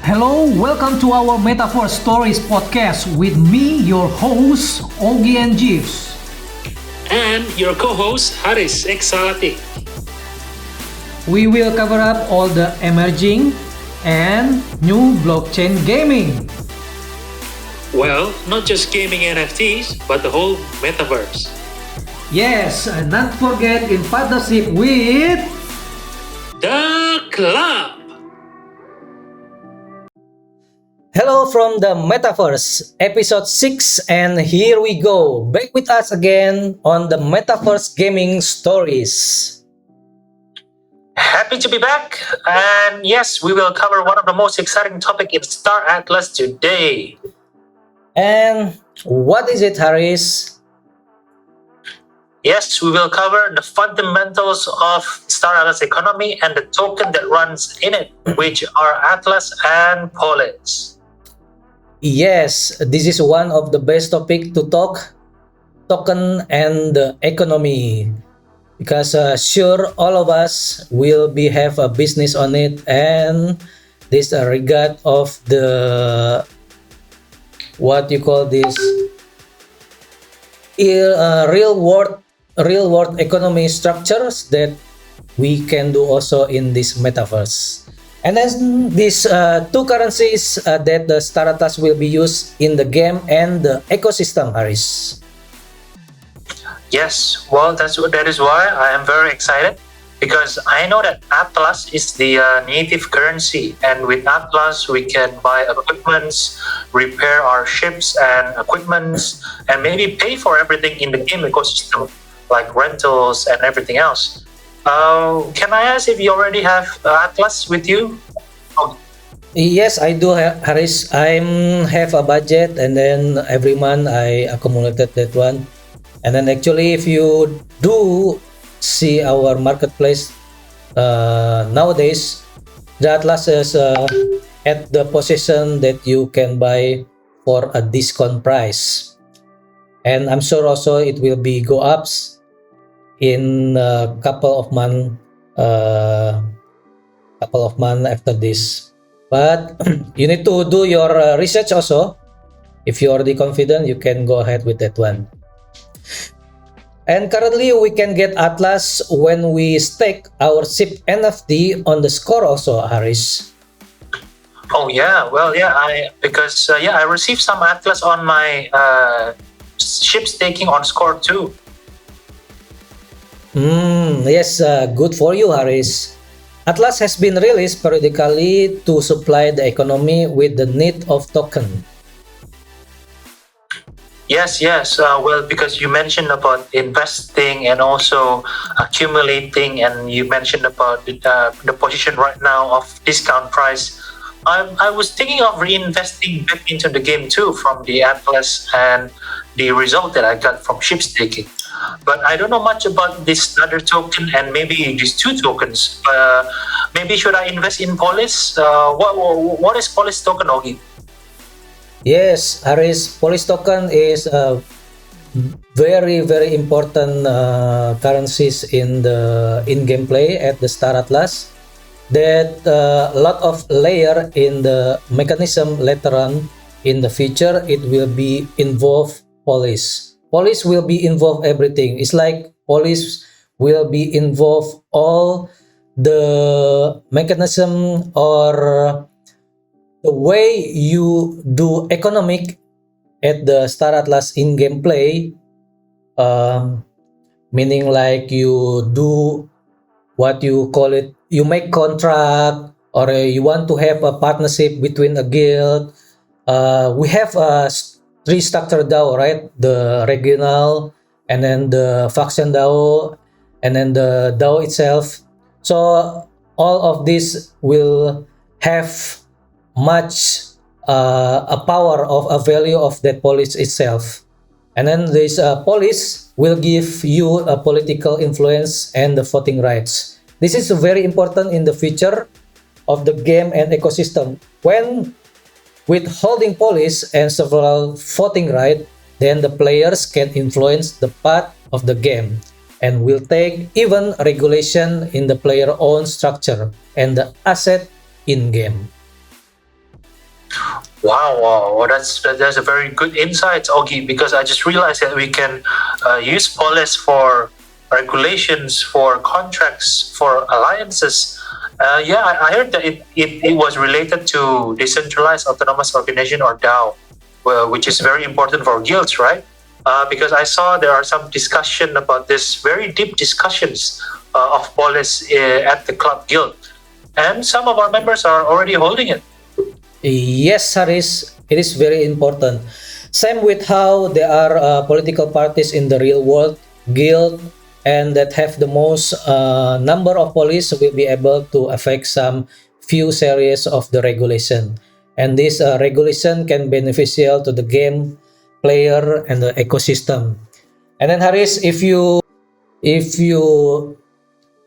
Hello, welcome to our Metaverse Stories podcast with me, your host, Ogie and Jeeves. And your co-host Haris Exalati. We will cover up all the emerging and new blockchain gaming. Well, not just gaming NFTs, but the whole metaverse. Yes, and not forget in partnership with The Club! Hello from the Metaverse, episode 6, and here we go. Back with us again on the Metaverse Gaming Stories. Happy to be back, and yes, we will cover one of the most exciting topic in Star Atlas today. And what is it, Haris? Yes, we will cover the fundamentals of Star Atlas economy and the token that runs in it, which are ATLAS and POLIS. Yes, this is one of the best topic to talk, token and the economy. Because sure all of us will be have a business on it, and this regard of the what you call this real world economy structures that we can do also in this metaverse. And then these two currencies that the Star Atlas will be used in the game and the ecosystem, Haris. Yes, well, that is why I am very excited, because I know that ATLAS is the native currency, and with ATLAS we can buy equipments, repair our ships and equipments, and maybe pay for everything in the game ecosystem, like rentals and everything else. Can I ask if you already have ATLAS with you? Oh, Yes, I do, Haris. I have a budget, and then every month I accumulated that one. And then actually, if you do see our marketplace nowadays, the Atlas is at the position that you can buy for a discount price. And I'm sure also it will be go ups in a couple of months after this. But you need to do your research also. If you're already confident, you can go ahead with that one. And currently, we can get Atlas when we stake our Ship NFT on the score also, Haris. oh yeah, well yeah, I received some ATLAS on my ship staking on Score too. Yes, good for you, Haris. Atlas has been released periodically to supply the economy with the need of token. Yes. Well, because you mentioned about investing and also accumulating, and you mentioned about the position right now of discount price. I was thinking of reinvesting back into the game too from the Atlas and the result that I got from ship staking. But I don't know much about this other token and maybe these two tokens. Maybe should I invest in Polis? What is Polis token, Ogie? Yes, Haris, POLIS token is a very important currencies in the in-game play at the Star Atlas. That a lot of layer in the mechanism later on in the future, it will be involve POLIS. POLIS will be involved everything. It's like POLIS will be involved all the mechanism or the way you do economic at the Star Atlas in-game play, meaning like you do what you call it, you make contract, or you want to have a partnership between a guild. We have three structure DAO, right? The regional, and then the faction DAO, and then the DAO itself. So all of this will have much a power of a value of that police itself, and then this police will give you a political influence and the voting rights. This is very important in the future of the game and ecosystem. When with holding police and several voting right, then the players can influence the path of the game and will take even regulation in the player own structure and the asset in game. Wow, wow, that's a very good insight, Ogie. Because I just realized that we can use Polis for regulations, for contracts, for alliances. Yeah, I heard that it was related to decentralized autonomous organization or DAO, well, which is very important for guilds, right? Because I saw there are some discussion about this, very deep discussions of Polis at the club guild, and some of our members are already holding it. Yes, Haris, it is very important. Same with how there are political parties in the real world, guild, and that have the most number of police will be able to affect some few series of the regulation. And this regulation can beneficial to the game player and the ecosystem. And then Haris, if you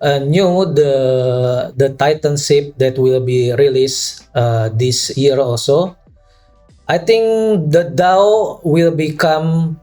knew the Titan ship that will be released this year also, I think the DAO will become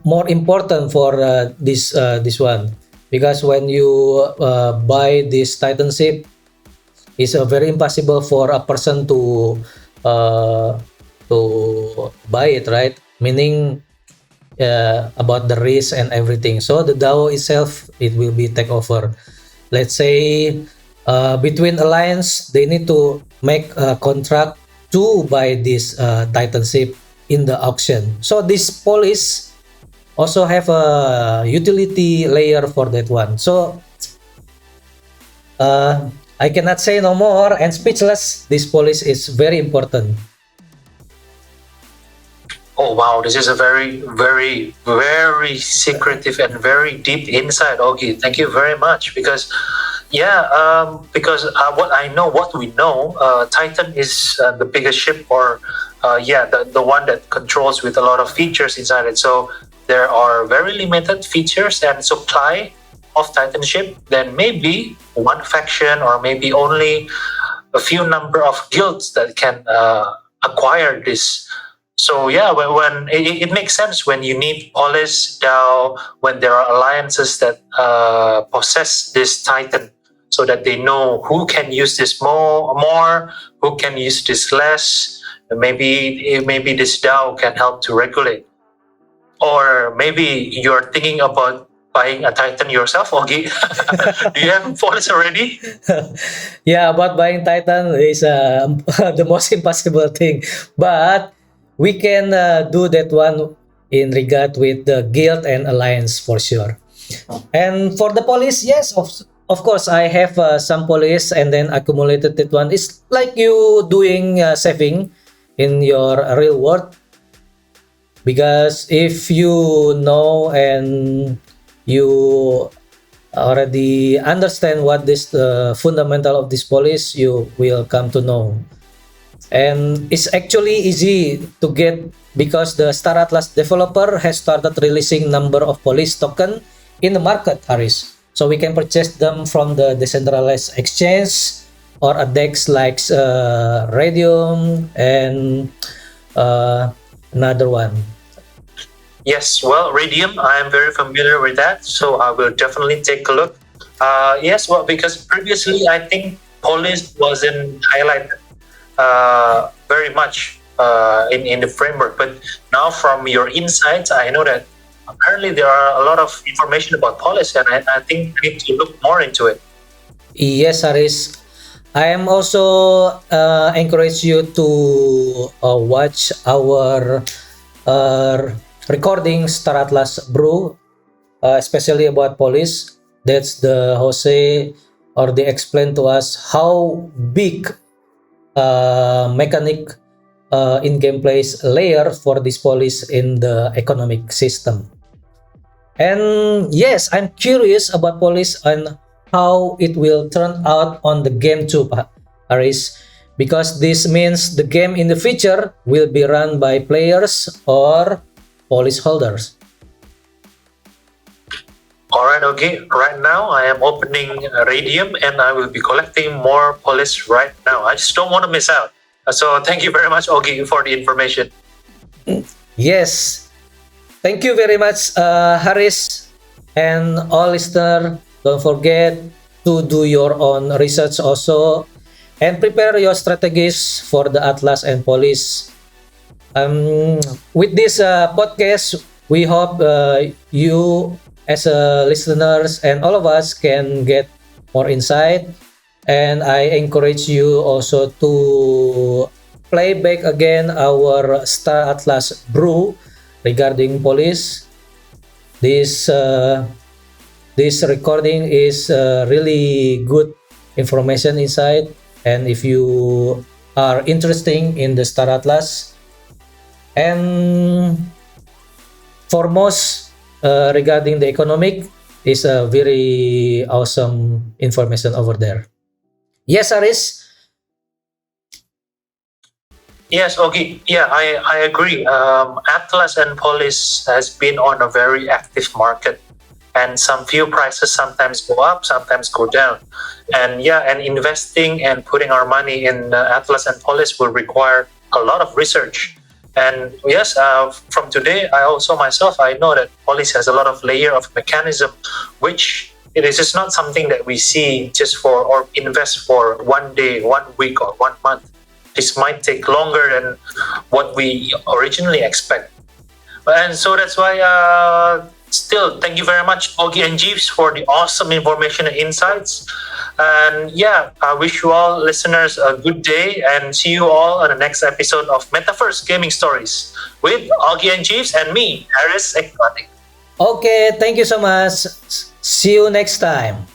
more important for this one, because when you buy this Titan ship, it's very impossible for a person uh, to buy it, right? Meaning about the risk and everything. So the DAO itself, it will be take over. Let's say between alliance, they need to make a contract to buy this Titan ship in the auction. So this police also have a utility layer for that one. So I cannot say no more and speechless. This police is very important. Oh wow, this is a very, very, very secretive and very deep insight, Ogie. Thank you very much. Because, yeah, because what I know, what we know, Titan is the biggest ship, or yeah, the one that controls with a lot of features inside it. So there are very limited features and supply of Titan ship. Then maybe one faction, or maybe only a few number of guilds that can acquire this. So yeah, when it makes sense when you need Polis, DAO, when there are alliances that possess this Titan, so that they know who can use this more, who can use this less. And maybe this DAO can help to regulate. Or maybe you're thinking about buying a Titan yourself, Ogie. Do you have Polis already? Yeah, but buying Titan is the most impossible thing. But we can do that one in regard with the guild and alliance for sure. And for the police, yes, of course, I have some police and then accumulated that one. It's like you doing saving in your real world, because if you know and you already understand what this fundamental of this police, you will come to know. And it's actually easy to get, because the Star Atlas developer has started releasing number of police token in the market, Haris. So we can purchase them from the decentralized exchange or a DEX like Radium and another one. Yes, well, Radium, I am very familiar with that, so I will definitely take a look. Yes, well, because previously I think Polis wasn't highlighted very much in the framework, but now from your insights, I know that apparently there are a lot of information about Polis, and I think I need to look more into it. Yes, Haris. I am also encourage you to watch our uh, recording Star Atlas Brew, especially about police. That's the Jose, or they explain to us how big mechanic in gameplays layer for this police in the economic system. And yes, I'm curious about police and how it will turn out on the game too, Aris, because this means the game in the future will be run by players or police holders. All right, okay. Right now, I am opening Radium, and I will be collecting more Polis right now. I just don't want to miss out. So thank you very much, Ogie, for the information. Yes, thank you very much, Haris, and all listener. Don't forget to do your own research also. and prepare your strategies for the Atlas and Polis. With this podcast, we hope you as listeners and all of us can get more insight, and I encourage you also to play back again our Star Atlas brew regarding police. This recording is really good information inside, and if you are interested in the Star Atlas, and foremost regarding the economic, is a very awesome information over there. Yes, Aris. Yes, okay. Yeah, I agree. Atlas and Polis has been on a very active market, and some few prices sometimes go up, sometimes go down. And yeah, and investing and putting our money in Atlas and Polis will require a lot of research. And yes, from today, I also myself, I know that Polis has a lot of layer of mechanism, which it is just not something that we see just for or invest for one day, 1 week, or 1 month. This might take longer than what we originally expect. And so that's why, still, thank you very much, Ogie and Jeeves, for the awesome information and insights. And yeah, I wish you all listeners a good day and see you all on the next episode of Metaverse Gaming Stories with Ogie and Jeeves and me, Aris Exotic. Okay, thank you so much. See you next time.